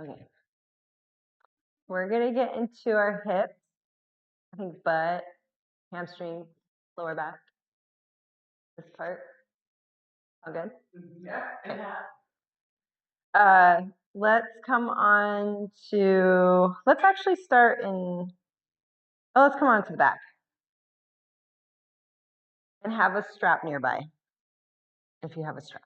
Okay. We're gonna get into our hips. I think butt, hamstring, lower back. This part. All good? Yeah. Okay. Let's come on to, let's actually start in, let's come on to the back. And have a strap nearby, if you have a strap.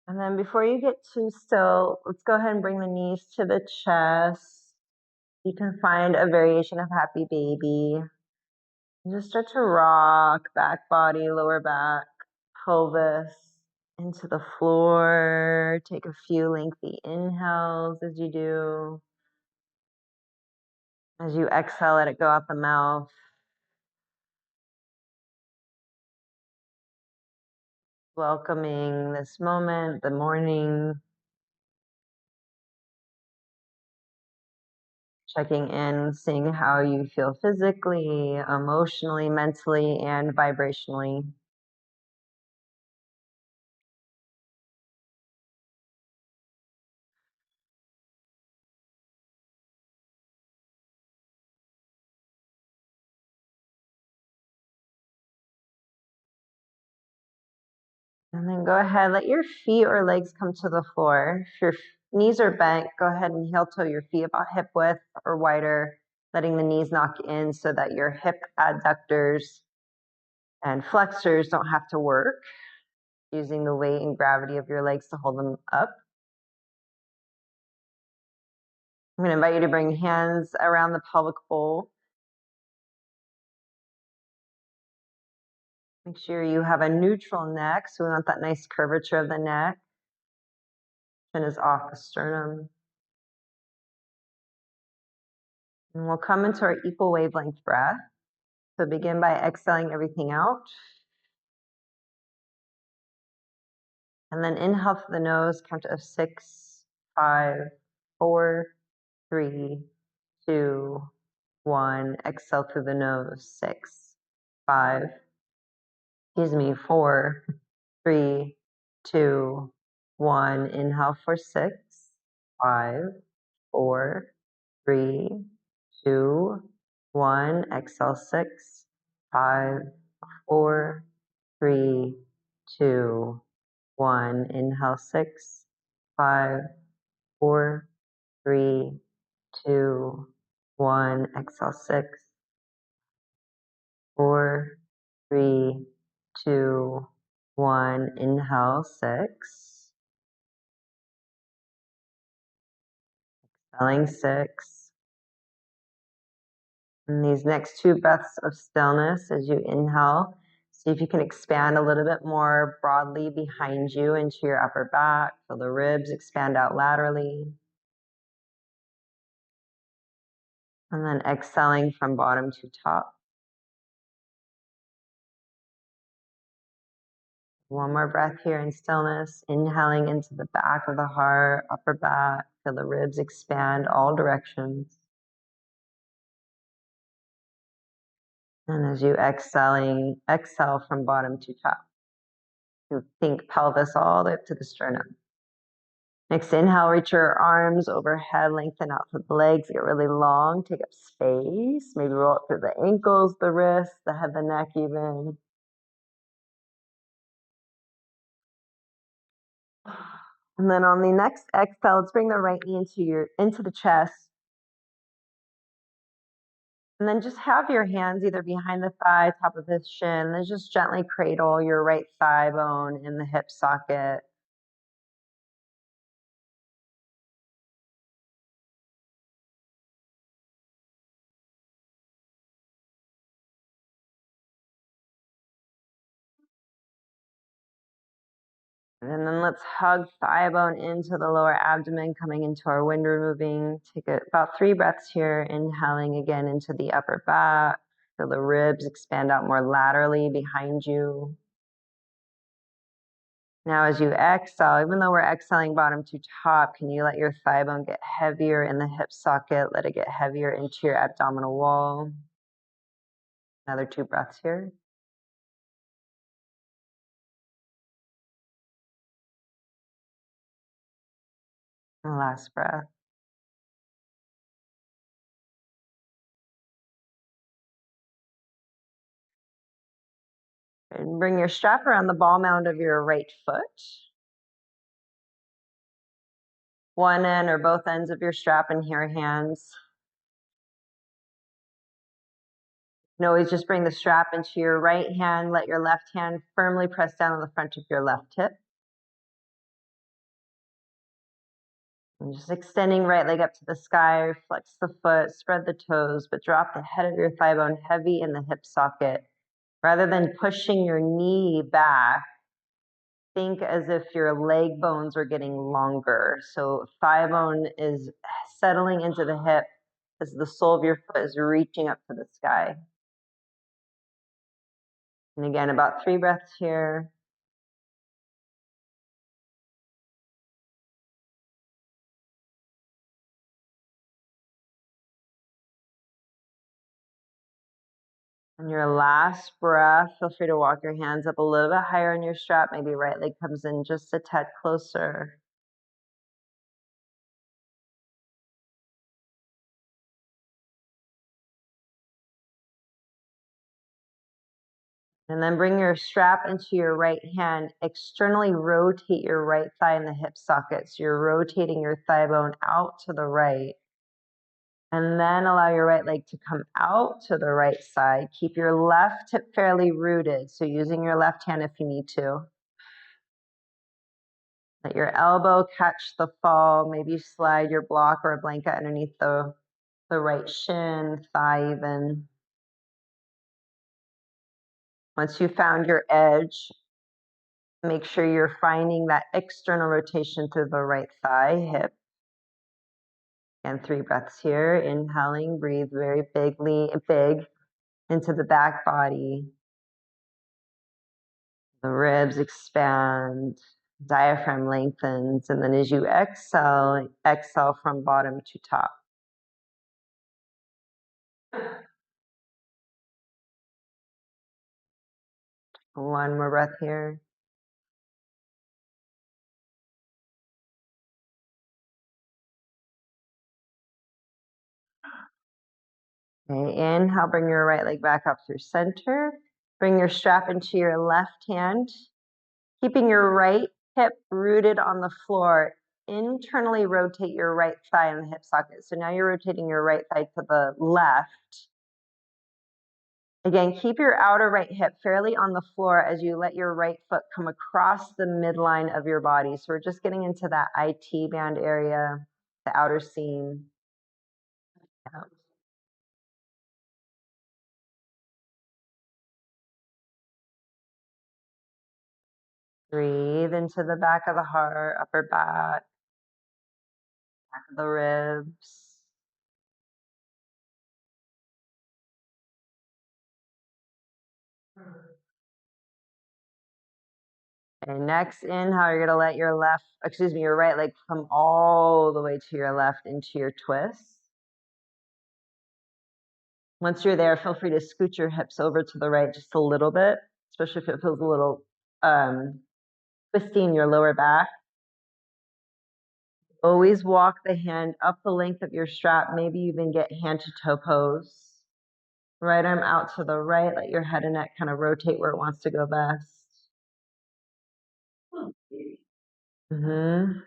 And then before you get too still, let's go ahead and bring the knees to the chest. You can find a variation of happy baby. Just start to rock back body, lower back, pelvis into the floor. Take a few lengthy inhales as you do. As you exhale, let it go out the mouth. Welcoming this moment, the morning. Checking in, seeing how you feel physically, emotionally, mentally, and vibrationally. And then go ahead, let your feet or legs come to the floor. If your knees are bent, go ahead and heel toe your feet about hip width or wider, letting the knees knock in so that your hip adductors and flexors don't have to work, using the weight and gravity of your legs to hold them up. I'm going to invite you to bring hands around the pelvic bowl. Make sure you have a neutral neck, so we want that nice curvature of the neck. Chin is off the sternum. And we'll come into our equal wavelength breath. So begin by exhaling everything out. And then inhale through the nose, count to 6, 5, 4, 3, 2, 1. Exhale through the nose, 6, 5, 4, 3, 2, 1. Inhale for 6, 5, 4, 3, 2, 1. Exhale 6, 5, 4, 3, 2, 1. Inhale 6, 5, 4, 3, 2, 1. Exhale 6, 4, 3, 2, 1. Inhale 6. Exhaling 6. And these next 2 breaths of stillness as you inhale, see if you can expand a little bit more broadly behind you into your upper back. Feel the ribs expand out laterally. And then exhaling from bottom to top. One more breath here in stillness. Inhaling into the back of the heart, upper back. Feel the ribs expand all directions. And as you exhale from bottom to top. You think pelvis all the way up to the sternum. Next inhale, reach your arms overhead, lengthen out through the legs, get really long, take up space. Maybe roll it through the ankles, the wrists, the head, the neck even. And then on the next exhale, let's bring the right knee into the chest. And then just have your hands either behind the thigh, top of the shin, and just gently cradle your right thigh bone in the hip socket. And then let's hug thigh bone into the lower abdomen, coming into our wind removing. Take about 3 breaths here, inhaling again into the upper back. Feel the ribs expand out more laterally behind you. Now, as you exhale, even though we're exhaling bottom to top, can you let your thigh bone get heavier in the hip socket? Let it get heavier into your abdominal wall. Another 2 breaths here. And last breath. And bring your strap around the ball mound of your right foot. One end or both ends of your strap in your hands. You can always just bring the strap into your right hand. Let your left hand firmly press down on the front of your left hip. And just extending right leg up to the sky, flex the foot, spread the toes, but drop the head of your thigh bone heavy in the hip socket. Rather than pushing your knee back, think as if your leg bones are getting longer. So thigh bone is settling into the hip as the sole of your foot is reaching up to the sky. And again, about 3 breaths here. And your last breath, feel free to walk your hands up a little bit higher on your strap. Maybe right leg comes in just a tad closer. And then bring your strap into your right hand. Externally rotate your right thigh in the hip socket. So you're rotating your thigh bone out to the right. And then allow your right leg to come out to the right side. Keep your left hip fairly rooted. So using your left hand if you need to. Let your elbow catch the fall. Maybe slide your block or a blanket underneath the right shin, thigh even. Once you found your edge, make sure you're finding that external rotation through the right thigh, hip. And 3 breaths here. Inhaling, breathe very big into the back body. The ribs expand, diaphragm lengthens, and then as you exhale, exhale from bottom to top. One more breath here. Okay, inhale, bring your right leg back up through center. Bring your strap into your left hand, keeping your right hip rooted on the floor. Internally rotate your right thigh in the hip socket. So now you're rotating your right thigh to the left. Again, keep your outer right hip fairly on the floor as you let your right foot come across the midline of your body. So we're just getting into that IT band area, the outer seam. Yeah. Breathe into the back of the heart, upper back of the ribs. And next inhale, you're gonna let your your right leg come all the way to your left into your twist. Once you're there, feel free to scoot your hips over to the right just a little bit, especially if it feels a little twisty in your lower back. Always walk the hand up the length of your strap, maybe even get hand to toe pose. Right arm out to the right, let your head and neck kind of rotate where it wants to go best. Mm-hmm.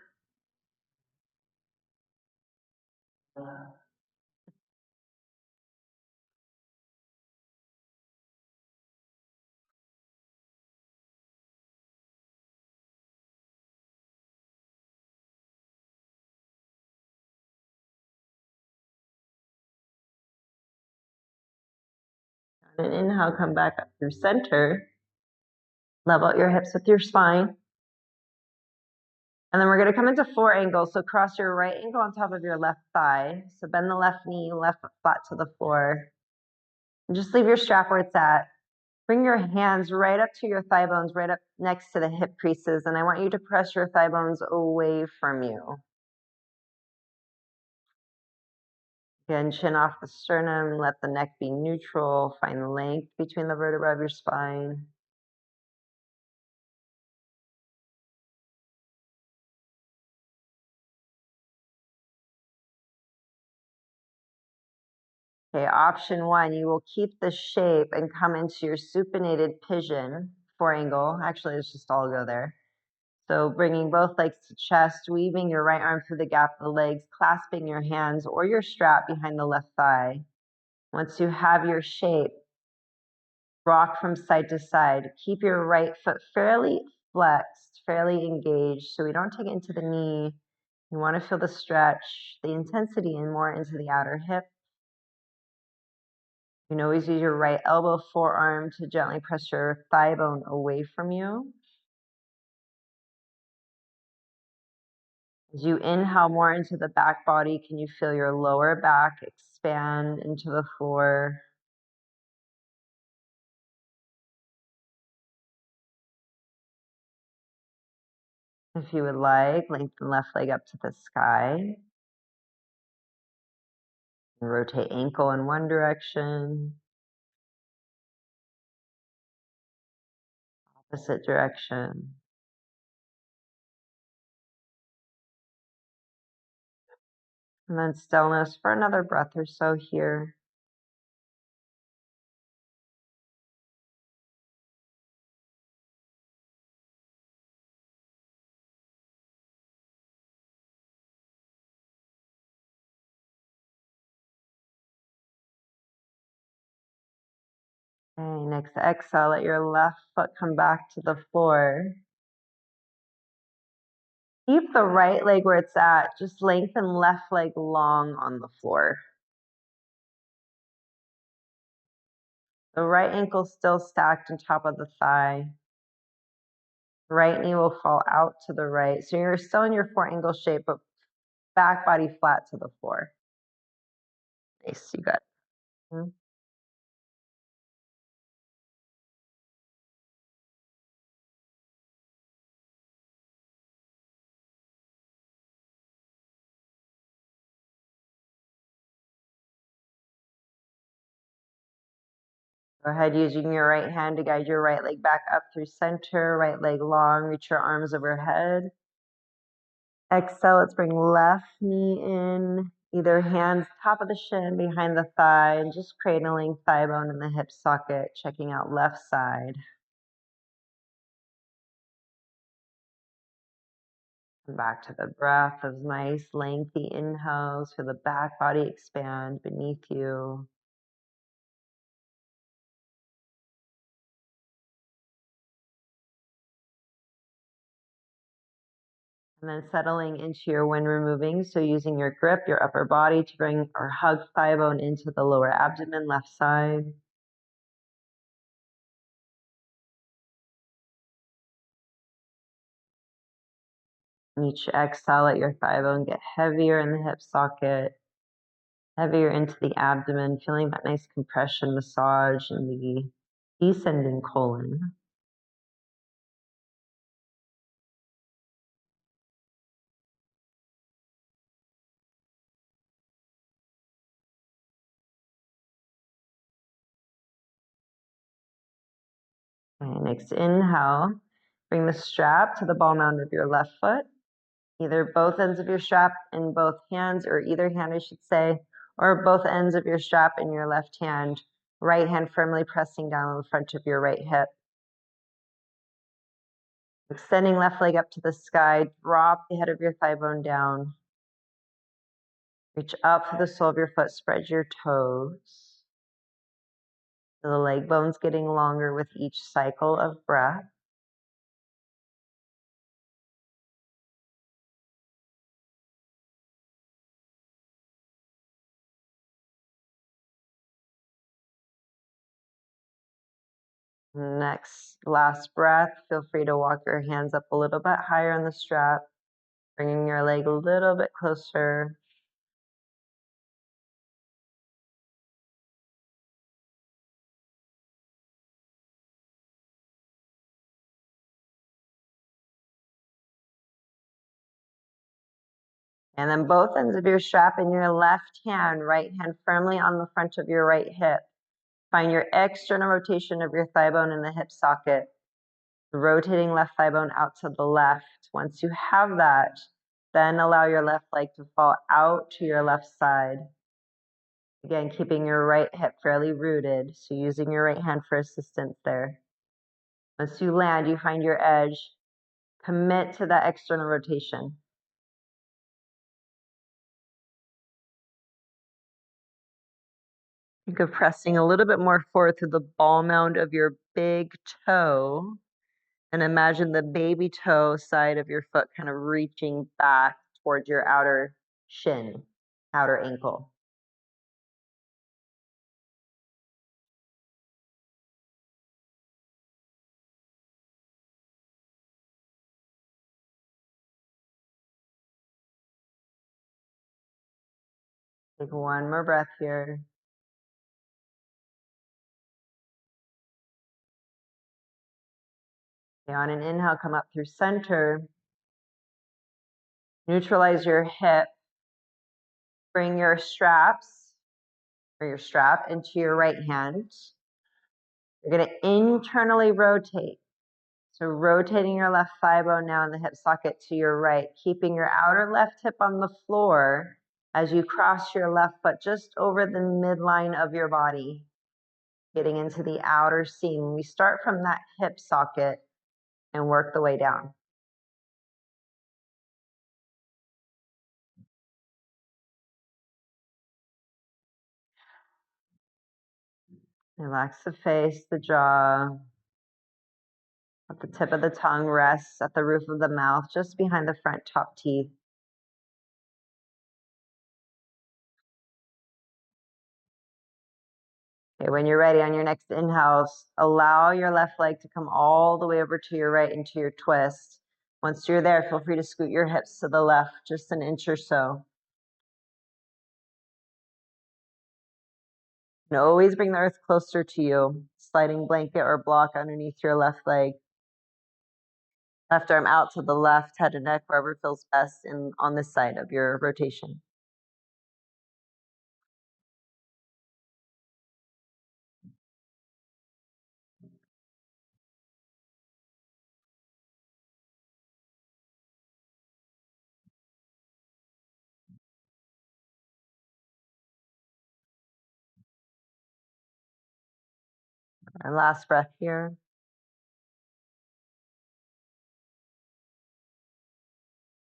And inhale, come back up through center. Level out your hips with your spine. And then we're going to come into 4 angles. So cross your right ankle on top of your left thigh. So bend the left knee, left foot flat to the floor. And just leave your strap where it's at. Bring your hands right up to your thigh bones, right up next to the hip creases, and I want you to press your thigh bones away from you. Again, chin off the sternum, let the neck be neutral, find length between the vertebrae of your spine. Okay, option one, you will keep the shape and come into your supinated pigeon, four angle. Actually, let's just all go there. So bringing both legs to chest, weaving your right arm through the gap of the legs, clasping your hands or your strap behind the left thigh. Once you have your shape, rock from side to side. Keep your right foot fairly flexed, fairly engaged, so we don't take it into the knee. You want to feel the stretch, the intensity, and more into the outer hip. You can always use your right elbow, forearm to gently press your thigh bone away from you. As you inhale more into the back body, can you feel your lower back expand into the floor? If you would like, lengthen left leg up to the sky. Rotate ankle in one direction, opposite direction. And then stillness for another breath or so here. Okay, next exhale, let your left foot come back to the floor. Keep the right leg where it's at. Just lengthen left leg long on the floor. The right ankle still stacked on top of the thigh. Right knee will fall out to the right. So you're still in your four angle shape, but back body flat to the floor. Nice, you got it. Mhm. Go ahead using your right hand to guide your right leg back up through center, right leg long, reach your arms overhead. Exhale, let's bring left knee in, either hands top of the shin, behind the thigh, and just cradling thigh bone in the hip socket, checking out left side. And back to the breath, those nice lengthy inhales, feel the back body expand beneath you. And then settling into your when removing, so using your grip, your upper body to bring or hug thigh bone into the lower abdomen, left side. Each exhale, let your thigh bone get heavier in the hip socket, heavier into the abdomen, feeling that nice compression massage in the descending colon. Okay, next inhale, bring the strap to the ball mound of your left foot, either both ends of your strap in both hands, or either hand, I should say, or both ends of your strap in your left hand, right hand firmly pressing down on the front of your right hip. Extending left leg up to the sky, drop the head of your thigh bone down. Reach up to the sole of your foot, spread your toes. The leg bones getting longer with each cycle of breath. Next, last breath, feel free to walk your hands up a little bit higher on the strap, bringing your leg a little bit closer. And then both ends of your strap in your left hand, right hand firmly on the front of your right hip. Find your external rotation of your thigh bone in the hip socket. Rotating left thigh bone out to the left. Once you have that, then allow your left leg to fall out to your left side. Again, keeping your right hip fairly rooted, so using your right hand for assistance there. Once you land, you find your edge. Commit to that external rotation. Think of pressing a little bit more forward through the ball mound of your big toe. And imagine the baby toe side of your foot kind of reaching back towards your outer shin, outer ankle. Take one more breath here. Okay, on an inhale, come up through center. Neutralize your hip. Bring your straps or your strap into your right hand. You're going to internally rotate. So rotating your left thigh bone now in the hip socket to your right, keeping your outer left hip on the floor as you cross your left foot just over the midline of your body, getting into the outer seam. We start from that hip socket and work the way down. Relax the face, the jaw. Let the tip of the tongue rest at the roof of the mouth, just behind the front top teeth. Okay, when you're ready on your next inhale, allow your left leg to come all the way over to your right into your twist. Once you're there, feel free to scoot your hips to the left, just an inch or so. And always bring the earth closer to you. Sliding blanket or block underneath your left leg. Left arm out to the left, head and neck, wherever feels best on this side of your rotation. Our last breath here.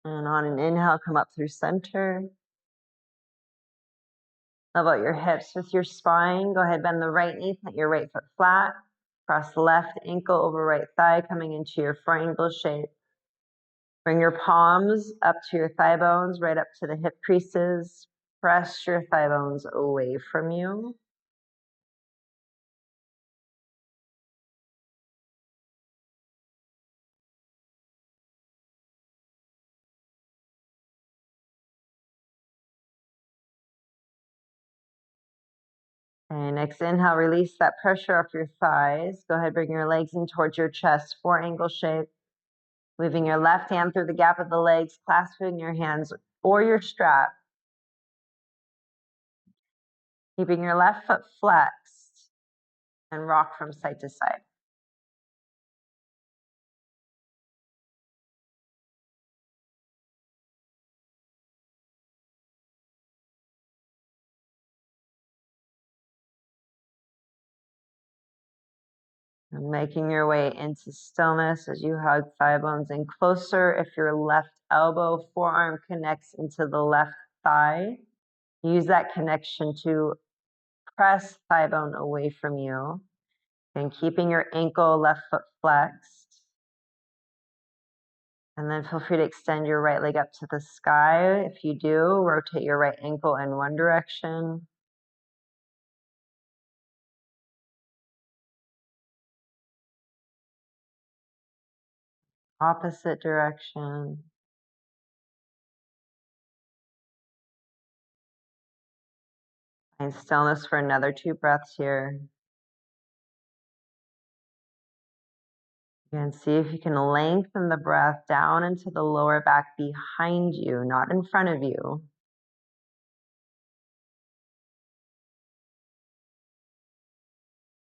And on an inhale, come up through center. Level out your hips with your spine. Go ahead, bend the right knee, plant your right foot flat. Cross the left ankle over right thigh, coming into your triangle shape. Bring your palms up to your thigh bones, right up to the hip creases. Press your thigh bones away from you. And next inhale, release that pressure off your thighs. Go ahead, bring your legs in towards your chest, 4-angle shape. Moving your left hand through the gap of the legs, clasping your hands or your strap. Keeping your left foot flexed and rock from side to side. And making your way into stillness as you hug thigh bones in closer. If your left elbow, forearm connects into the left thigh, use that connection to press thigh bone away from you. And keeping your ankle, left foot flexed. And then feel free to extend your right leg up to the sky. If you do, rotate your right ankle in one direction. Opposite direction. Find stillness for another 2 breaths here. And see if you can lengthen the breath down into the lower back behind you, not in front of you.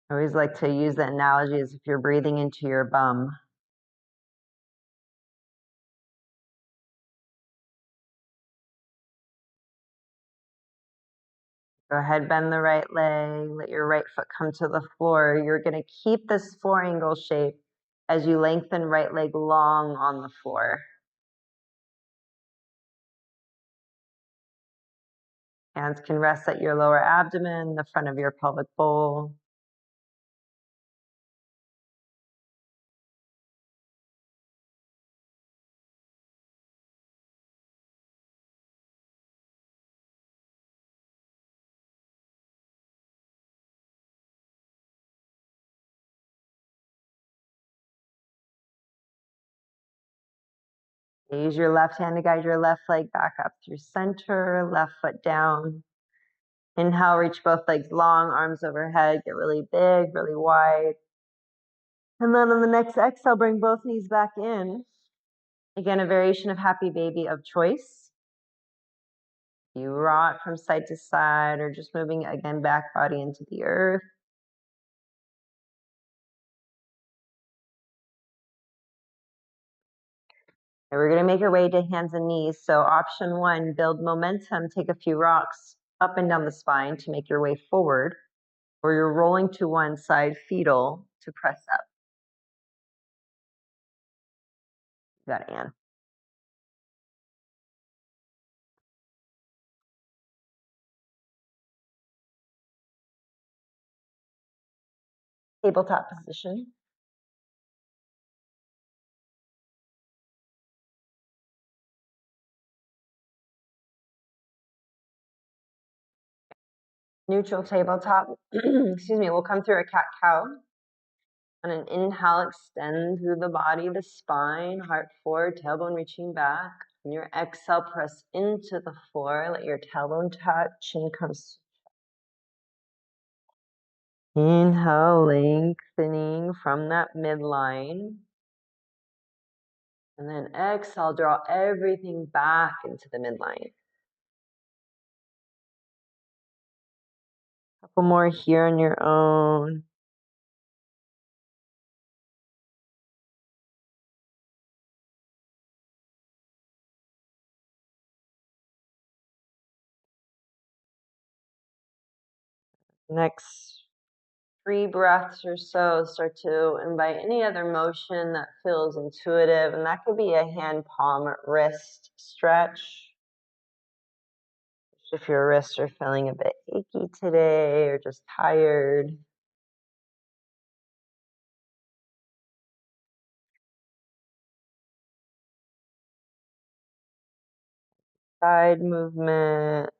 I always like to use the analogy as if you're breathing into your bum. Go ahead, bend the right leg, let your right foot come to the floor. You're going to keep this 4-angle shape as you lengthen right leg long on the floor. Hands can rest at your lower abdomen, the front of your pelvic bowl. Use your left hand to guide your left leg back up through center, left foot down. Inhale, reach both legs long, arms overhead, get really big, really wide. And then on the next exhale, bring both knees back in. Again, a variation of happy baby of choice. You rock from side to side or just moving again back body into the earth. And we're going to make our way to hands and knees. So option 1, build momentum, take a few rocks up and down the spine to make your way forward, or you're rolling to one side fetal to press up. You got it, Anne. Tabletop position. Neutral tabletop. Excuse me, we'll come through a cat-cow. On an inhale, extend through the body, the spine, heart forward, tailbone reaching back. On your exhale, press into the floor. Let your tailbone touch, chin comes. Inhale, lengthening from that midline. And then exhale, draw everything back into the midline. Couple more here on your own. Next 3 breaths or so, start to invite any other motion that feels intuitive, and that could be a hand, palm, wrist stretch. If your wrists are feeling a bit achy today or just tired. Side movement.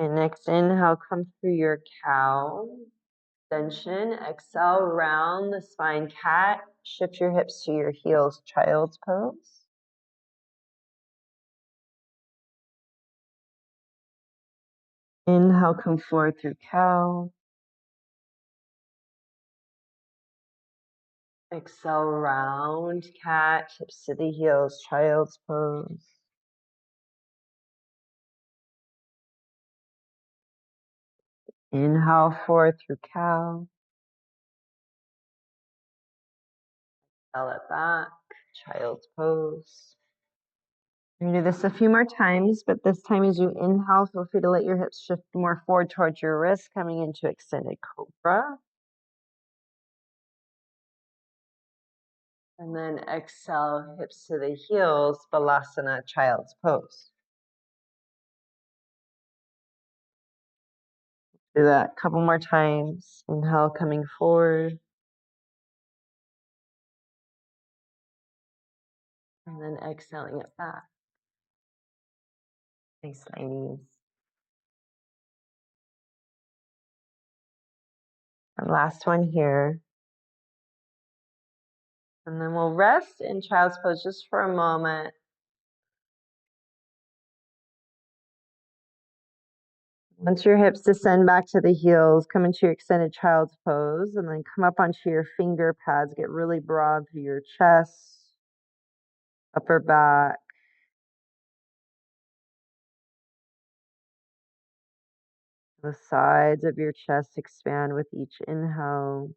And next inhale, come through your cow. Extension. Exhale, round the spine, cat. Shift your hips to your heels, child's pose. Inhale, come forward through cow. Exhale, round cat, hips to the heels, child's pose. Inhale, forward through cow. Exhale it back, child's pose. You're going to do this a few more times, but this time as you inhale, feel free to let your hips shift more forward towards your wrists, coming into extended cobra. And then exhale, hips to the heels, balasana, child's pose. Do that a couple more times. Inhale, coming forward. And then exhaling it back. Thanks, ladies. And last one here. And then we'll rest in child's pose just for a moment. Once your hips descend back to the heels, come into your extended child's pose and then come up onto your finger pads. Get really broad through your chest, upper back. The sides of your chest expand with each inhale.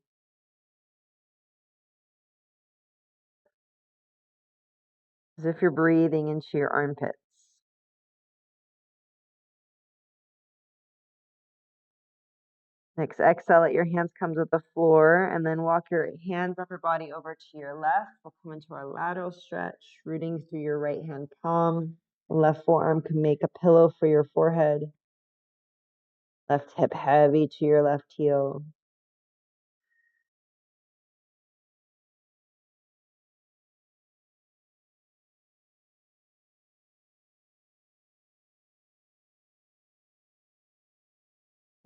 As if you're breathing into your armpits. Next, exhale, let your hands come to the floor and then walk your hands, upper body over to your left. We'll come into our lateral stretch, rooting through your right hand palm. Left forearm can make a pillow for your forehead. Left hip heavy to your left heel.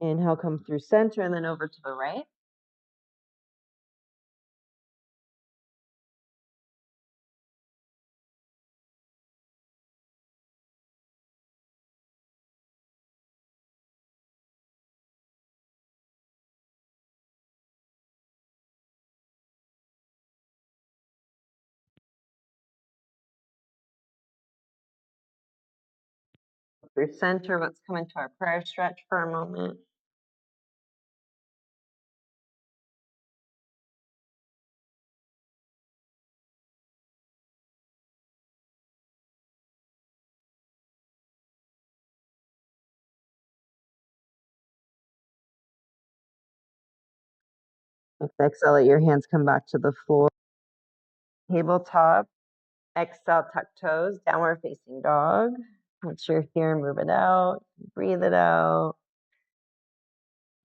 Inhale, come through center and then over to the right. Through center, let's come into our prayer stretch for a moment. Exhale, let your hands come back to the floor. Tabletop. Exhale, tuck toes, downward facing dog. Once you're here, move it out, breathe it out.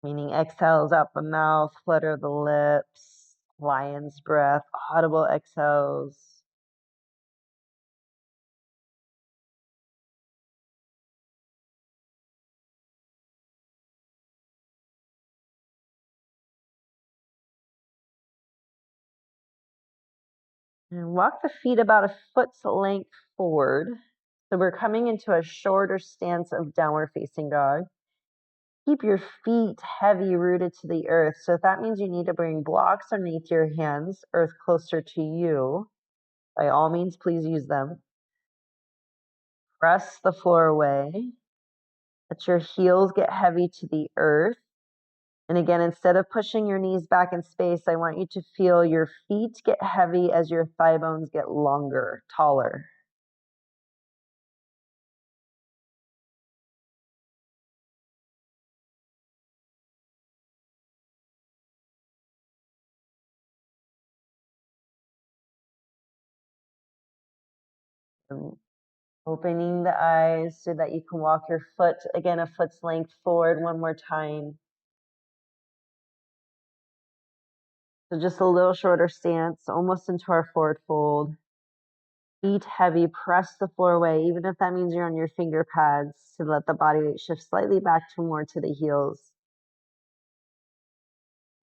Meaning exhales out the mouth, flutter the lips, lion's breath, audible exhales. And walk the feet about a foot's length forward. So we're coming into a shorter stance of downward facing dog. Keep your feet heavy rooted to the earth. So if that means you need to bring blocks underneath your hands, earth closer to you, by all means, please use them. Press the floor away. Let your heels get heavy to the earth. And again, instead of pushing your knees back in space, I want you to feel your feet get heavy as your thigh bones get longer, taller. And opening the eyes so that you can walk your foot, again, a foot's length forward one more time. So just a little shorter stance, almost into our forward fold. Feet heavy, press the floor away, even if that means you're on your finger pads, to let the body weight shift slightly back to more to the heels.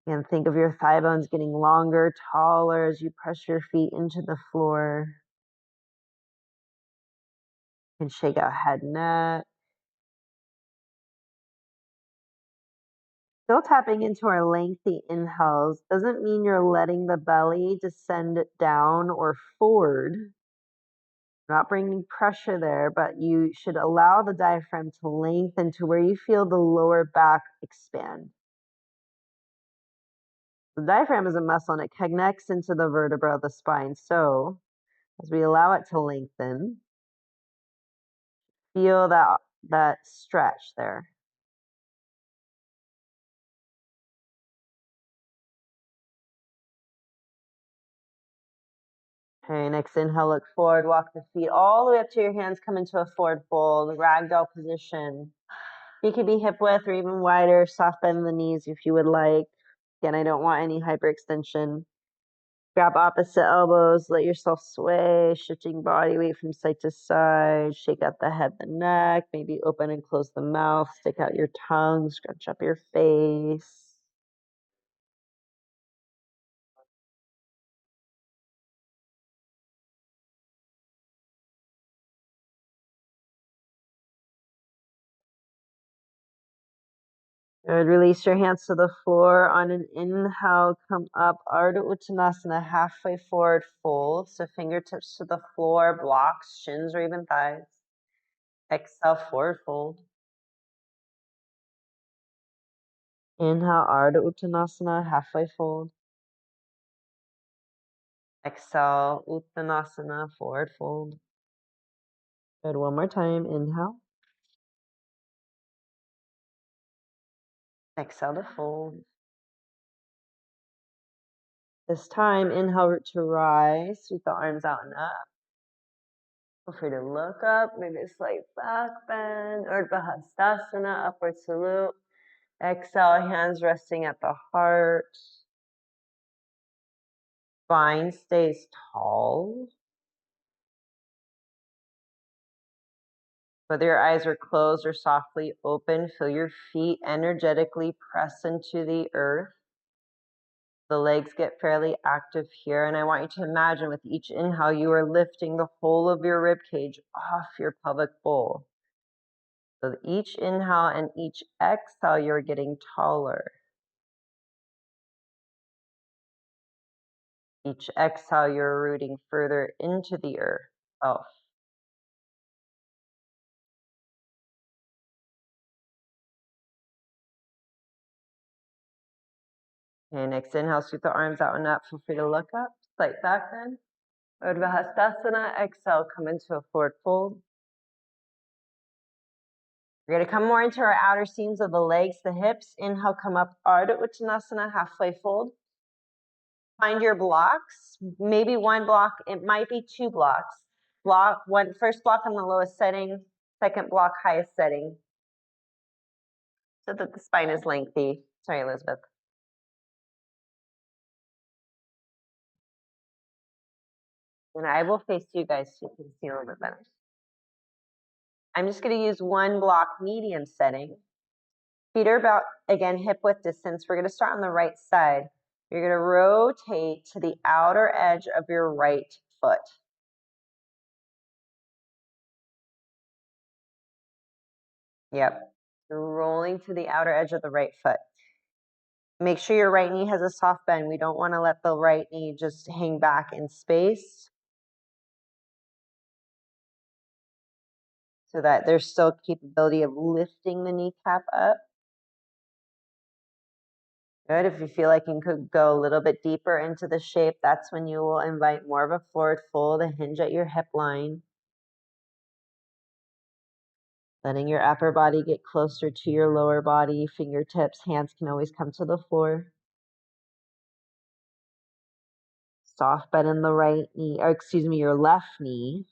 And think of your thigh bones getting longer, taller as you press your feet into the floor. You can shake out head, neck. Still tapping into our lengthy inhales doesn't mean you're letting the belly descend down or forward. Not bringing pressure there, but you should allow the diaphragm to lengthen to where you feel the lower back expand. The diaphragm is a muscle and it connects into the vertebra of the spine. So as we allow it to lengthen, feel that stretch there. Okay, next inhale, look forward, walk the feet all the way up to your hands, come into a forward fold, ragdoll position. You could be hip width or even wider, soft bend the knees if you would like. Again, I don't want any hyperextension. Grab opposite elbows, let yourself sway, shifting body weight from side to side. Shake out the head, the neck, maybe open and close the mouth, stick out your tongue, scrunch up your face. Good. Release your hands to the floor. On an inhale, come up, Ardha Uttanasana, halfway forward fold. So fingertips to the floor, blocks, shins, or even thighs. Exhale, forward fold. Inhale, Ardha Uttanasana, halfway fold. Exhale, Uttanasana, forward fold. Good. One more time. Inhale. Exhale to fold. This time, inhale, root to rise. Sweep the arms out and up. Feel free to look up, maybe a slight back bend. Urdhva Hastasana, upward salute. Exhale, hands resting at the heart. Spine stays tall. Whether your eyes are closed or softly open, feel your feet energetically press into the earth. The legs get fairly active here, and I want you to imagine with each inhale, you are lifting the whole of your rib cage off your pelvic bowl. So each inhale and each exhale, you're getting taller. Each exhale, you're rooting further into the earth itself. And next inhale, sweep the arms out and up. Feel free to look up, slight back bend. Urdhva Hastasana. Exhale, come into a forward fold. We're going to come more into our outer seams of the legs, the hips. Inhale, come up, Ardha Uttanasana, halfway fold. Find your blocks, maybe one block, it might be two blocks. First block on the lowest setting, second block highest setting, so that the spine is lengthy. Sorry, Elizabeth. And I will face you guys so you can see a little bit better. I'm just going to use one block, medium setting. Feet are about, again, hip width distance. We're going to start on the right side. You're going to rotate to the outer edge of your right foot. Yep. You're rolling to the outer edge of the right foot. Make sure your right knee has a soft bend. We don't want to let the right knee just hang back in space, so that there's still capability of lifting the kneecap up. Good. If you feel like you could go a little bit deeper into the shape, that's when you will invite more of a forward fold, a hinge at your hip line. Letting your upper body get closer to your lower body. Fingertips, hands can always come to the floor. Soft bend in the right knee, or excuse me, your left knee.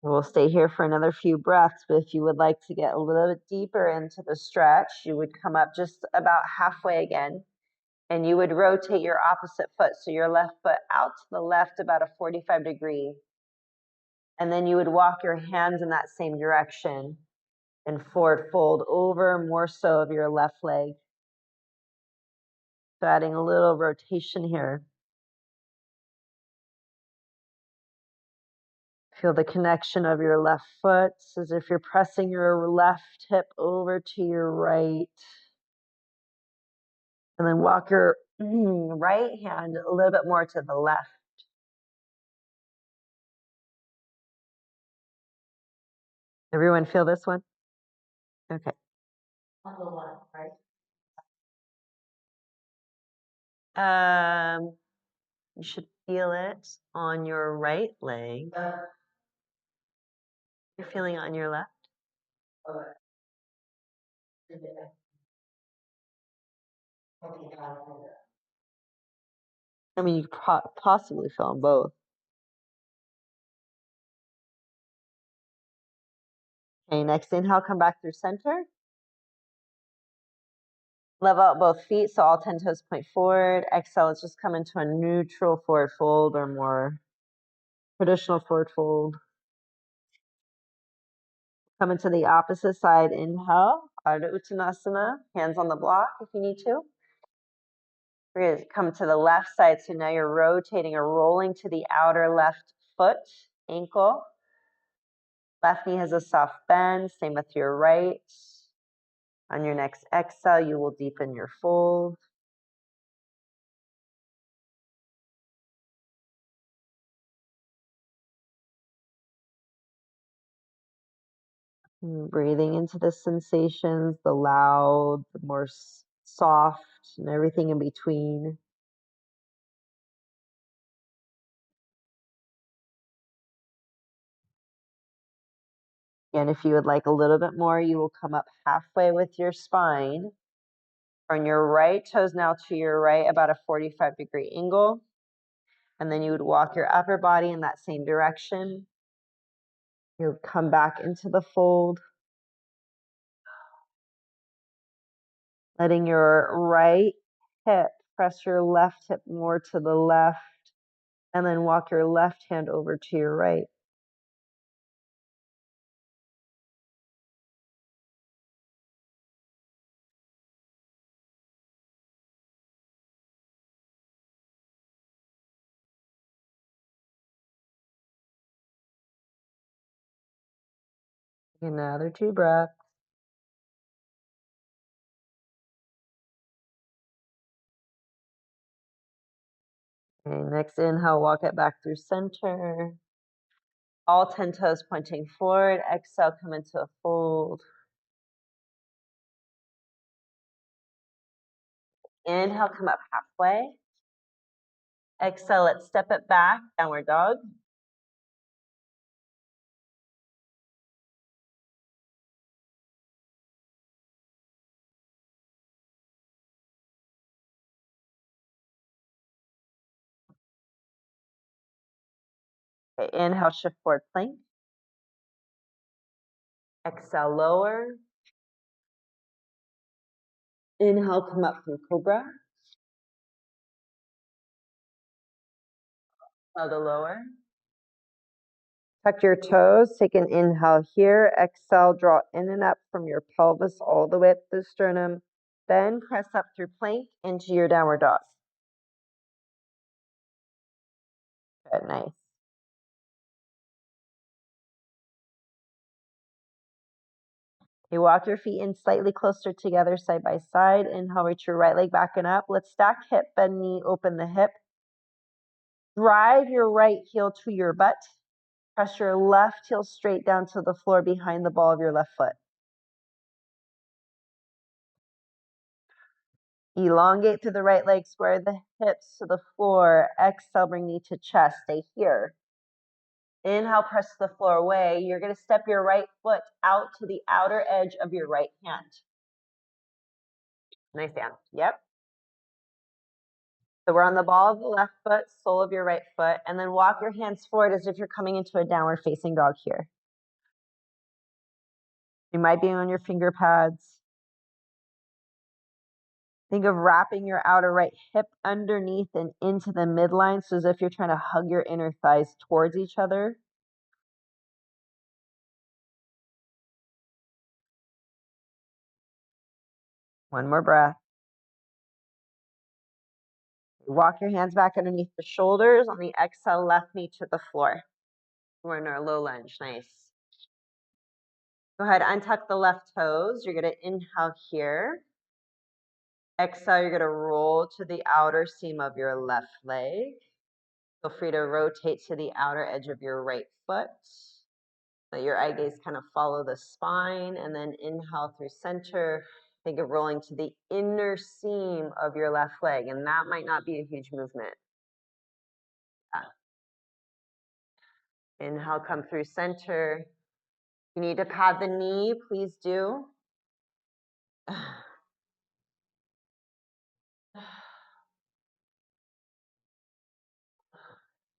We'll stay here for another few breaths, but if you would like to get a little bit deeper into the stretch, you would come up just about halfway again, and you would rotate your opposite foot, so your left foot out to the left about a 45-degree, and then you would walk your hands in that same direction and forward fold over more so of your left leg. So adding a little rotation here. Feel the connection of your left foot as if you're pressing your left hip over to your right. And then walk your right hand a little bit more to the left. Everyone feel this one? Okay. On the left, right? You should feel it on your right leg. You're feeling it on your left? I mean, you possibly feel them both. Okay, next inhale, come back through center. Level out both feet, so all 10 toes point forward. Exhale, let's just come into a neutral forward fold or more traditional forward fold. Come into the opposite side. Inhale, Ardha Uttanasana. Hands on the block if you need to. We're going to come to the left side. So now you're rotating or rolling to the outer left foot, ankle. Left knee has a soft bend. Same with your right. On your next exhale, you will deepen your fold. Breathing into the sensations, the loud, the more soft, and everything in between. And if you would like a little bit more, you will come up halfway with your spine. On your right toes now to your right, about a 45-degree angle. And then you would walk your upper body in that same direction. You would come back into the fold. Letting your right hip press your left hip more to the left. And then walk your left hand over to your right. Another 2 breaths. Okay, next inhale, walk it back through center. All 10 toes pointing forward. Exhale, come into a fold. Inhale, come up halfway. Exhale, let's step it back, downward dog. Okay, inhale, shift forward plank. Exhale, lower. Inhale, come up from cobra. Exhale to lower. Tuck your toes. Take an inhale here. Exhale, draw in and up from your pelvis all the way up to the sternum. Then press up through plank into your downward dog. Good, nice. You walk your feet in slightly closer together, side by side. Inhale, reach your right leg back and up. Let's stack hip, bend knee, open the hip. Drive your right heel to your butt. Press your left heel straight down to the floor behind the ball of your left foot. Elongate through the right leg, square the hips to the floor. Exhale, bring knee to chest. Stay here. Inhale, press the floor away. You're going to step your right foot out to the outer edge of your right hand. Nice hand. Yep. So we're on the ball of the left foot, sole of your right foot, and then walk your hands forward as if you're coming into a downward facing dog here. You might be on your finger pads. Think of wrapping your outer right hip underneath and into the midline, so as if you're trying to hug your inner thighs towards each other. One more breath. Walk your hands back underneath the shoulders. On the exhale, left knee to the floor. We're in our low lunge. Nice. Go ahead, untuck the left toes. You're going to inhale here. Exhale, you're going to roll to the outer seam of your left leg. Feel free to rotate to the outer edge of your right foot. Let your eye gaze kind of follow the spine, and then inhale through center. Think of rolling to the inner seam of your left leg, and that might not be a huge movement. Inhale, come through center. You need to pad the knee, please do.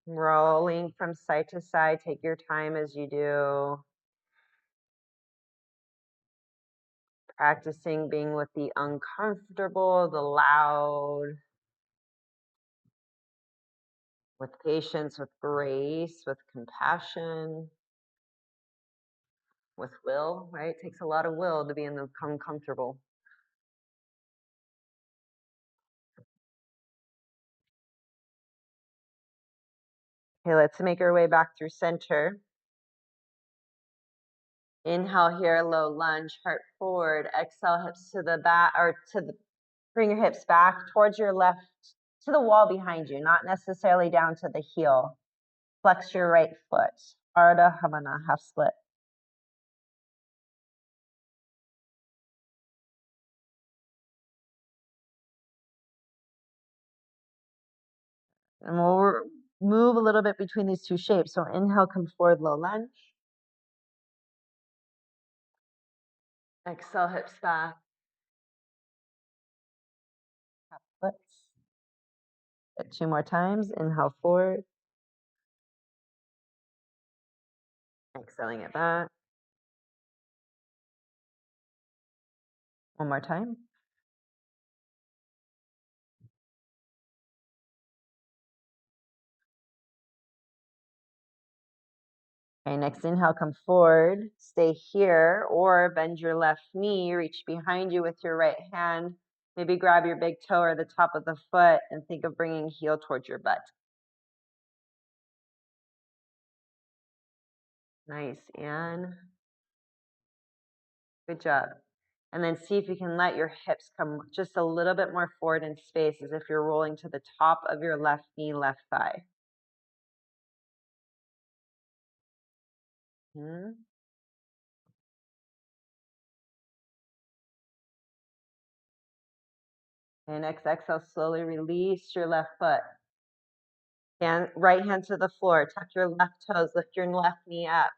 Rolling from side to side. Take your time as you do. Practicing being with the uncomfortable, the loud, with patience, with grace, with compassion, with will, right? It takes a lot of will to be in the uncomfortable. Okay, let's make our way back through center. Inhale here, low lunge, heart forward. Exhale, hips to the back, or bring your hips back towards your left, to the wall behind you, not necessarily down to the heel. Flex your right foot. Ardha Havana, half split. And we'll move a little bit between these two shapes. So inhale, come forward, low lunge. Exhale, hips back. Half splits. Good. 2 more times. Inhale forward. Exhaling it back. 1 more time. Okay, next inhale, come forward. Stay here or bend your left knee. Reach behind you with your right hand. Maybe grab your big toe or the top of the foot and think of bringing heel towards your butt. Nice, and good job. And then see if you can let your hips come just a little bit more forward in space as if you're rolling to the top of your left knee, left thigh. Okay, next exhale, slowly release your left foot. And right hand to the floor, tuck your left toes, lift your left knee up.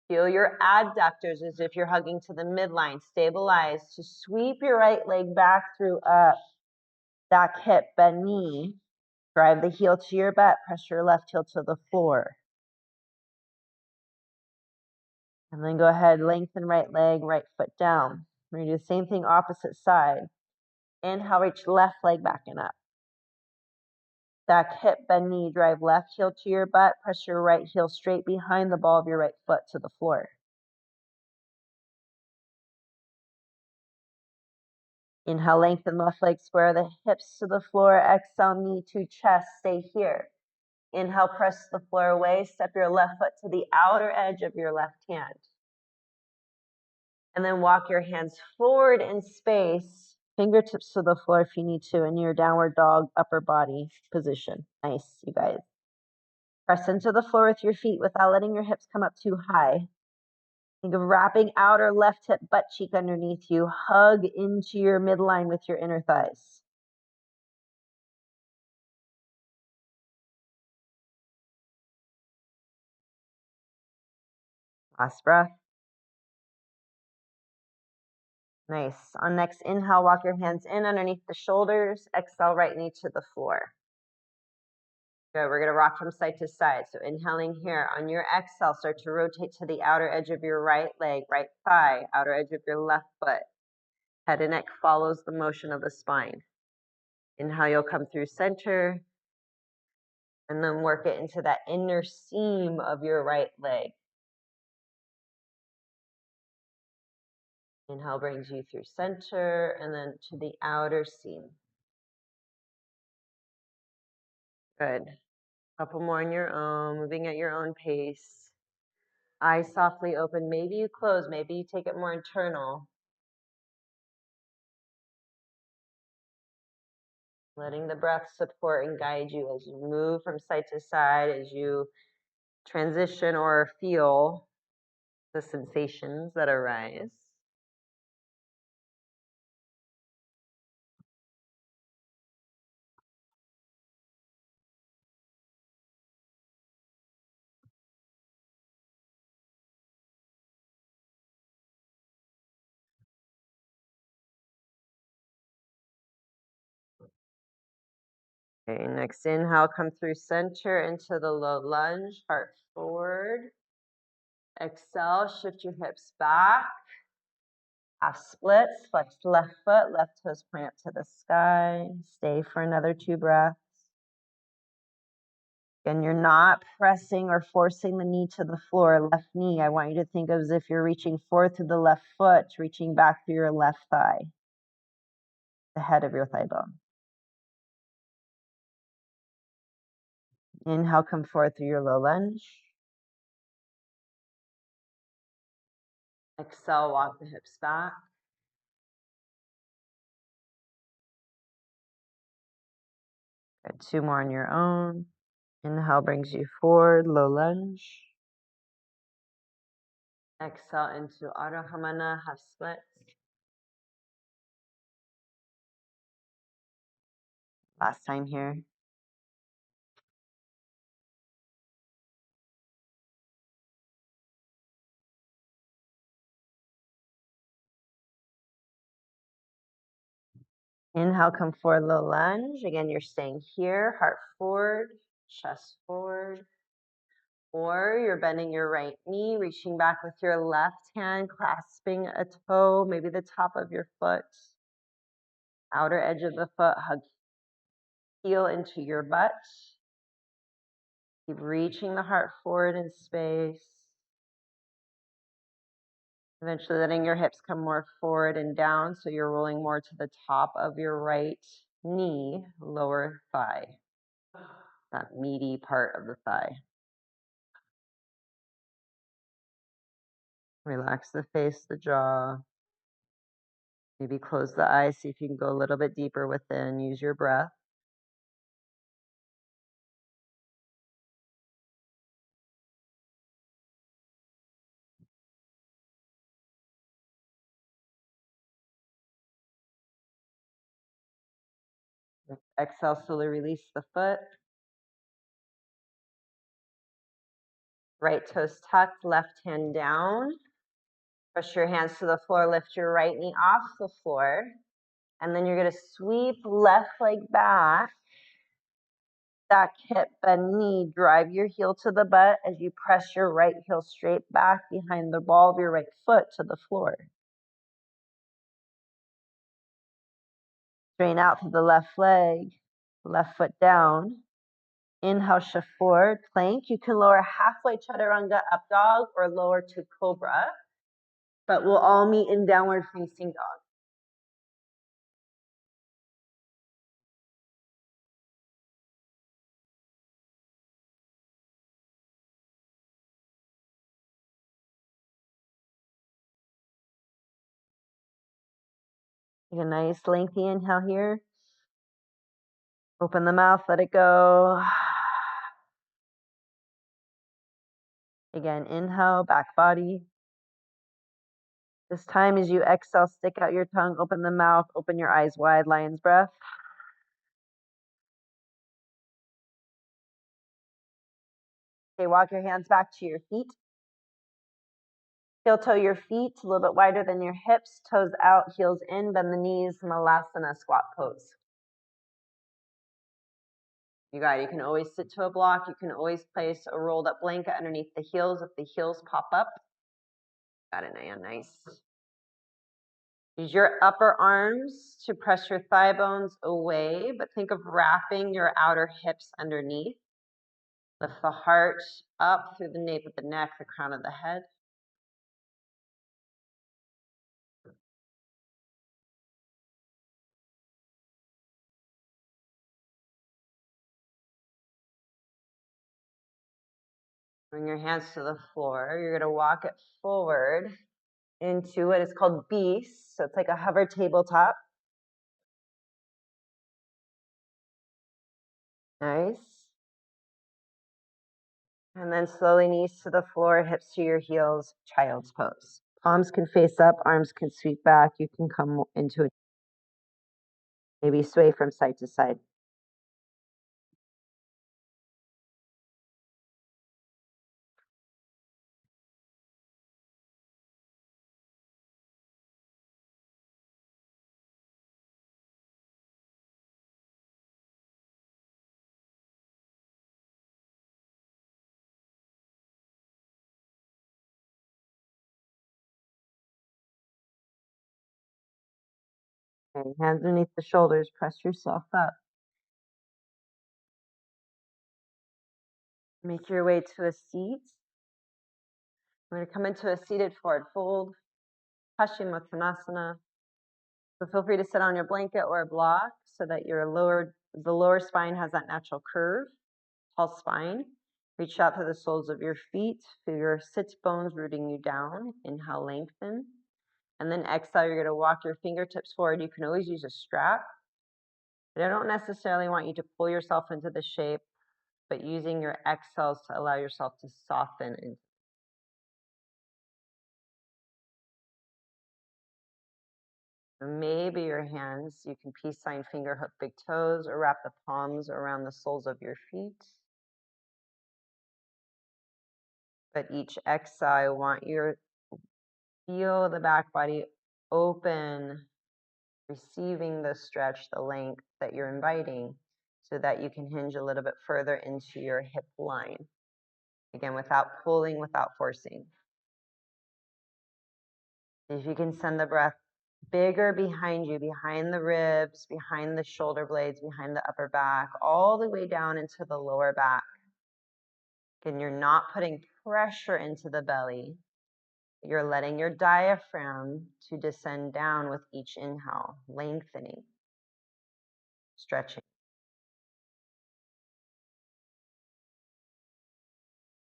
Feel your adductors as if you're hugging to the midline. Stabilize to sweep your right leg back through up. Back hip, bend knee. Drive the heel to your butt. Press your left heel to the floor. And then go ahead, lengthen right leg, right foot down. We're going to do the same thing opposite side. Inhale, reach left leg back and up. Back hip, bend knee, drive left heel to your butt. Press your right heel straight behind the ball of your right foot to the floor. Inhale, lengthen left leg, square the hips to the floor. Exhale, knee to chest, stay here. Inhale, press the floor away. Step your left foot to the outer edge of your left hand. And then walk your hands forward in space, fingertips to the floor if you need to, in your downward dog upper body position. Nice, you guys. Press into the floor with your feet without letting your hips come up too high. Think of wrapping outer left hip, butt cheek underneath you. Hug into your midline with your inner thighs. Last breath. Nice. On next inhale, walk your hands in underneath the shoulders. Exhale, right knee to the floor. Good. We're going to rock from side to side. So inhaling here. On your exhale, start to rotate to the outer edge of your right leg, right thigh, outer edge of your left foot. Head and neck follows the motion of the spine. Inhale, you'll come through center. And then work it into that inner seam of your right leg. Inhale brings you through center and then to the outer seam. Good. Couple more on your own, moving at your own pace. Eyes softly open. Maybe you close. Maybe you take it more internal. Letting the breath support and guide you as you move from side to side, as you transition or feel the sensations that arise. Okay, next inhale, come through center into the low lunge, heart forward. Exhale, shift your hips back. Half splits, flex left foot, left toes point up to the sky. Stay for another 2 breaths. And you're not pressing or forcing the knee to the floor, left knee. I want you to think of as if you're reaching forward through the left foot, reaching back through your left thigh, the head of your thigh bone. Inhale, come forward through your low lunge. Exhale, walk the hips back. Good. 2 more on your own. Inhale brings you forward, low lunge. Exhale into Ardha half splits. Last time here. Inhale, come forward, low lunge. Again, you're staying here, heart forward, chest forward. Or you're bending your right knee, reaching back with your left hand, clasping a toe, maybe the top of your foot. Outer edge of the foot, hug heel into your butt. Keep reaching the heart forward in space. Eventually letting your hips come more forward and down so you're rolling more to the top of your right knee, lower thigh. That meaty part of the thigh. Relax the face, the jaw. Maybe close the eyes, see if you can go a little bit deeper within. Use your breath. Exhale, slowly release the foot. Right toes tucked, left hand down. Press your hands to the floor, lift your right knee off the floor. And then you're going to sweep left leg back. Stack hip, bend knee, drive your heel to the butt as you press your right heel straight back behind the ball of your right foot to the floor. Straighten out through the left leg, left foot down. Inhale, shift forward, plank. You can lower halfway chaturanga, up dog, or lower to cobra. But we'll all meet in downward facing dog. Take a nice lengthy inhale here. Open the mouth, let it go. Again, inhale, back body. This time as you exhale, stick out your tongue, open the mouth, open your eyes wide, lion's breath. Okay, walk your hands back to your feet. Heel toe your feet a little bit wider than your hips, toes out, heels in, bend the knees, Malasana squat pose. You got it. You can always sit to a block. You can always place a rolled up blanket underneath the heels if the heels pop up. Got it, Naya. Nice. Use your upper arms to press your thigh bones away, but think of wrapping your outer hips underneath. Lift the heart up through the nape of the neck, the crown of the head. Bring your hands to the floor. You're going to walk it forward into what is called beast. So it's like a hover tabletop. Nice. And then slowly knees to the floor, hips to your heels, child's pose. Palms can face up, arms can sweep back. You can come into it. Maybe sway from side to side. Okay, hands underneath the shoulders, press yourself up. Make your way to a seat. I'm going to come into a seated forward fold, Paschimottanasana. So feel free to sit on your blanket or a block so that the lower spine has that natural curve. Tall spine. Reach out to the soles of your feet. Feel your sit bones rooting you down. Inhale, lengthen. And then exhale, you're going to walk your fingertips forward. You can always use a strap. But I don't necessarily want you to pull yourself into the shape, but using your exhales to allow yourself to soften. Maybe your hands, you can peace sign, finger hook, big toes, or wrap the palms around the soles of your feet. But each exhale, I want you to feel the back body open, receiving the stretch, the length that you're inviting, so that you can hinge a little bit further into your hip line. Again, without pulling, without forcing. If you can send the breath bigger behind you, behind the ribs, behind the shoulder blades, behind the upper back, all the way down into the lower back. Again, you're not putting pressure into the belly. You're letting your diaphragm to descend down with each inhale, lengthening, stretching.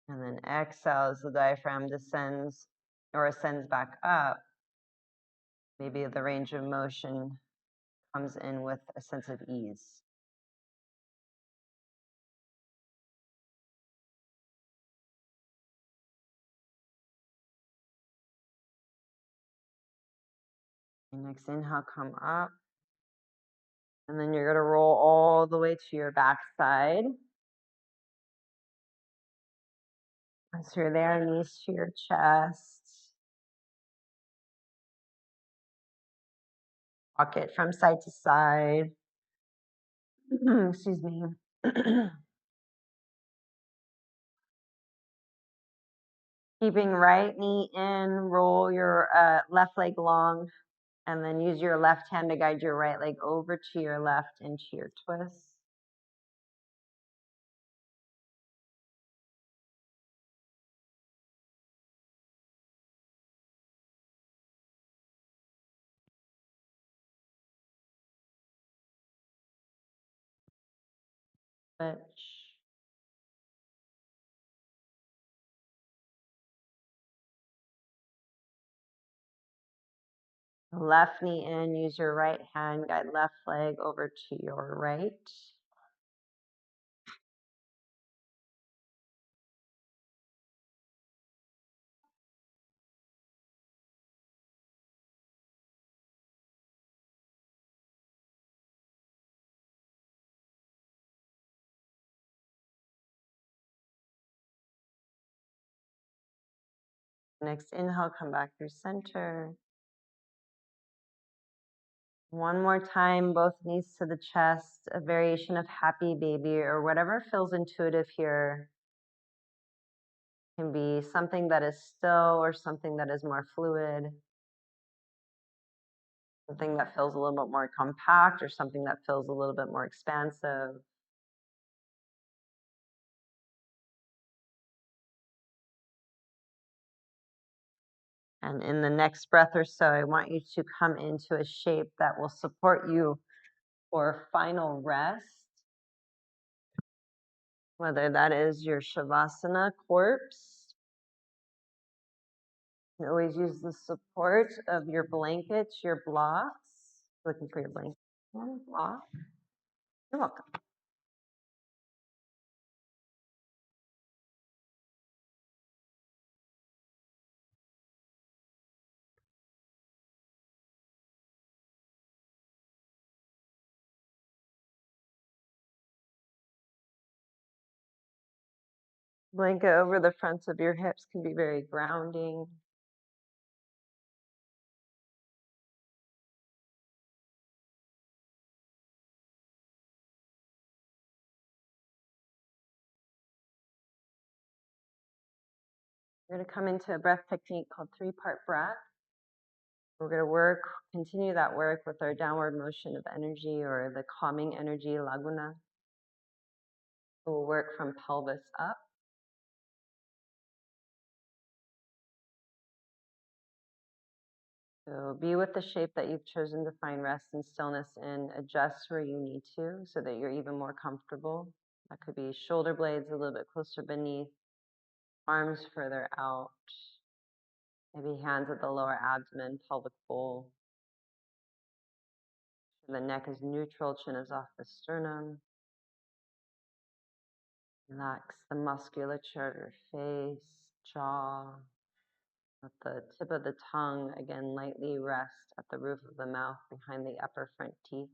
And then exhale as the diaphragm descends or ascends back up. Maybe the range of motion comes in with a sense of ease. And next inhale, come up. And then you're going to roll all the way to your back side. Once you're there, knees to your chest. Walk it from side to side. Excuse me. Keeping right knee in, roll your left leg long, and then use your left hand to guide your right leg over to your left into your twist. Switch. Left knee in, use your right hand, guide left leg over to your right. Next inhale, come back through center. One more time, both knees to the chest, a variation of happy baby or whatever feels intuitive here. Can be something that is still or something that is more fluid. Something that feels a little bit more compact or something that feels a little bit more expansive. And in the next breath or so, I want you to come into a shape that will support you for final rest. Whether that is your Shavasana corpse. You can always use the support of your blankets, your blocks. Looking for your blanket. Block. You're welcome. Blanket over the fronts of your hips can be very grounding. We're going to come into a breath technique called 3-part breath. We're going to continue that work with our downward motion of energy or the calming energy, laguna. We'll work from pelvis up. So be with the shape that you've chosen to find rest and stillness in. Adjust where you need to so that you're even more comfortable. That could be shoulder blades a little bit closer beneath, arms further out, maybe hands at the lower abdomen, pelvic bowl. The neck is neutral, chin is off the sternum. Relax the musculature of your face, jaw. Let the tip of the tongue again lightly rest at the roof of the mouth behind the upper front teeth.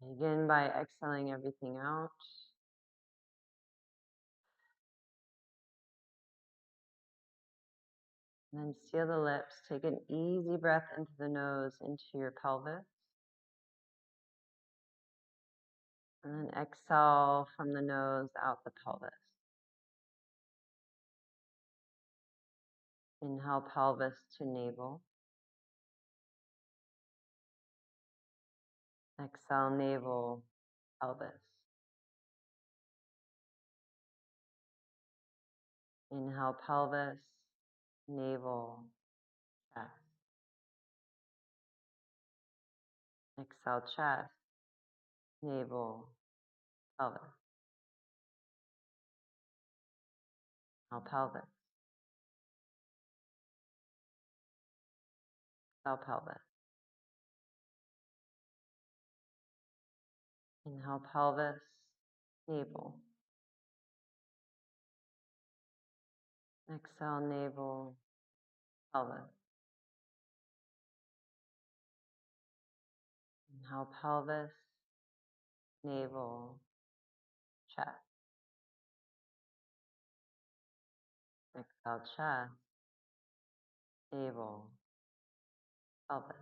Begin by exhaling everything out. And then seal the lips. Take an easy breath into the nose, into your pelvis. And then exhale from the nose out the pelvis. Inhale pelvis to navel. Exhale navel, pelvis. Inhale pelvis, navel, chest. Exhale chest, navel, pelvis. Inhale pelvis. Exhale pelvis. Inhale pelvis, navel. Exhale navel, pelvis. Inhale pelvis, navel, chest. Exhale chest, navel, pelvis.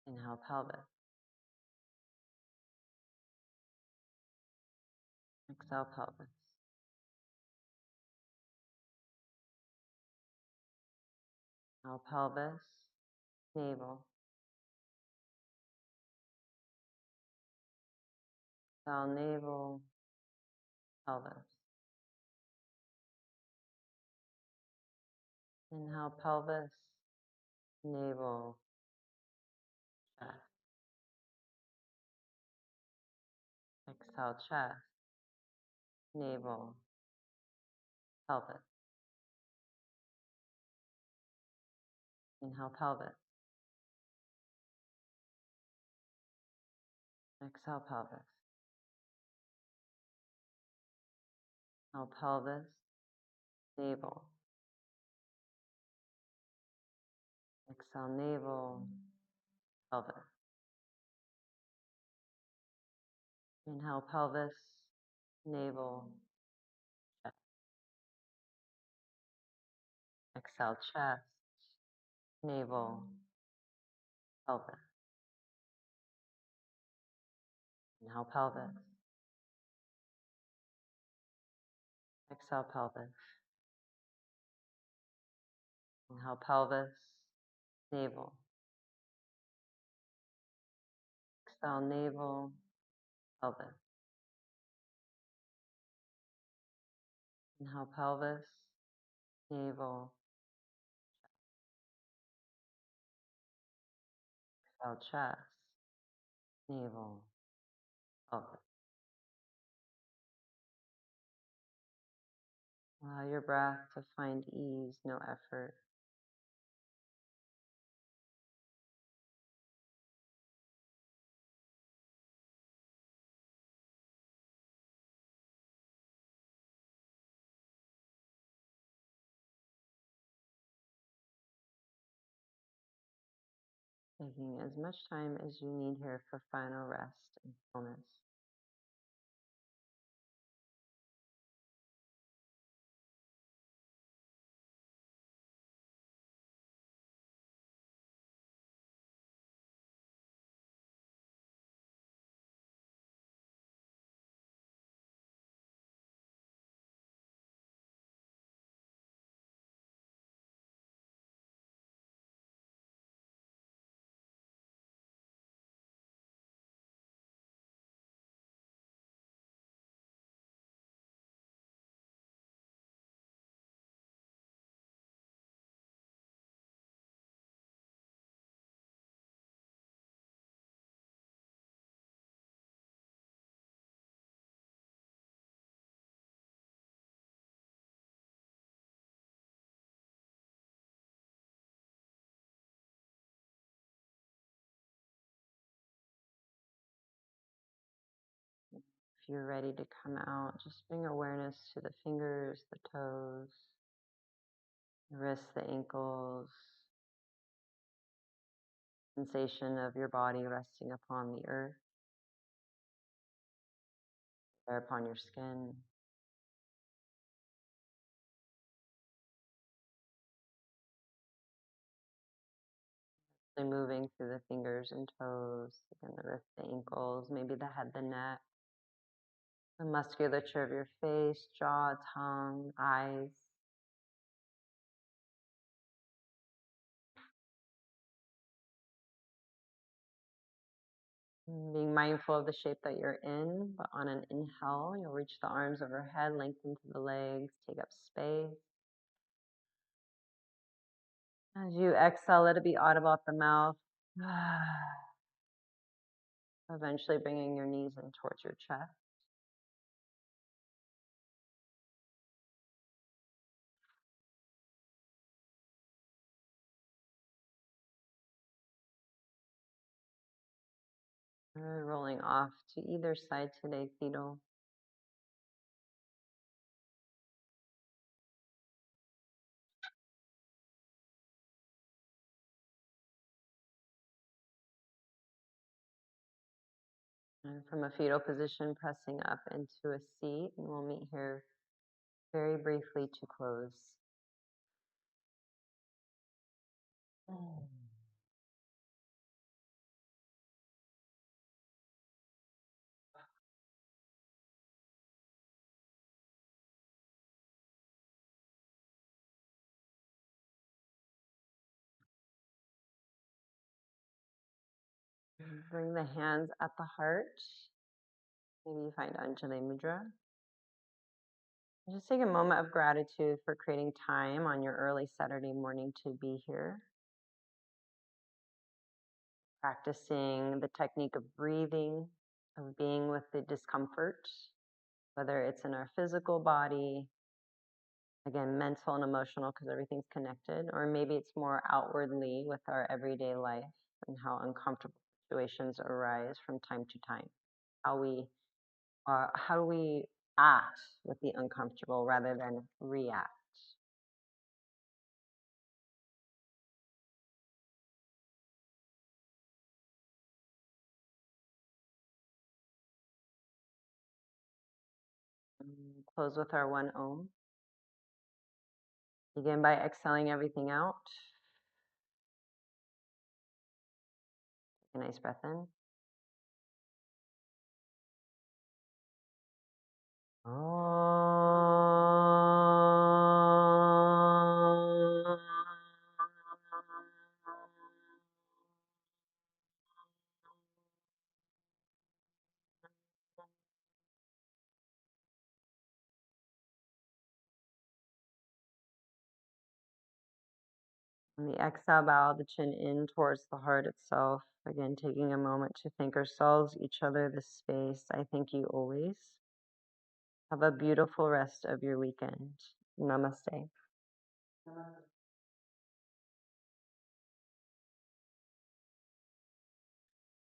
Inhale pelvis. Exhale pelvis. Inhale pelvis, navel. Exhale navel, pelvis. Inhale pelvis, navel, chest. Exhale chest, navel, pelvis. Inhale pelvis. Exhale pelvis. Inhale pelvis, navel. Exhale navel, pelvis. Inhale pelvis, navel, chest. Exhale chest, navel, pelvis. Inhale pelvis. Exhale pelvis. Inhale pelvis, navel. Exhale navel, pelvis. Inhale pelvis, navel, exhale chest, navel, pelvis. Allow your breath to find ease, no effort. Taking as much time as you need here for final rest and fullness. you're ready to come out, just bring awareness to the fingers, the toes, the wrists, the ankles, sensation of your body resting upon the earth, there upon your skin. Moving through the fingers and toes, again, the wrists, the ankles, maybe the head, the neck, the musculature of your face, jaw, tongue, eyes. Being mindful of the shape that you're in, but on an inhale, you'll reach the arms overhead, lengthen to the legs, take up space. As you exhale, let it be audible at the mouth. Eventually bringing your knees in towards your chest. Rolling off to either side today, fetal. And from a fetal position, pressing up into a seat, and we'll meet here very briefly to close. Bring the hands at the heart. Maybe you find Anjali Mudra. Just take a moment of gratitude for creating time on your early Saturday morning to be here. Practicing the technique of breathing, of being with the discomfort, whether it's in our physical body, again, mental and emotional, because everything's connected, or maybe it's more outwardly with our everyday life and how uncomfortable situations arise from time to time. How do we act with the uncomfortable rather than react? Close with our one Om. Begin by exhaling everything out. Take a nice breath in. On the exhale, bow the chin in towards the heart itself. Again, taking a moment to thank ourselves, each other, this space. I thank you always. Have a beautiful rest of your weekend. Namaste.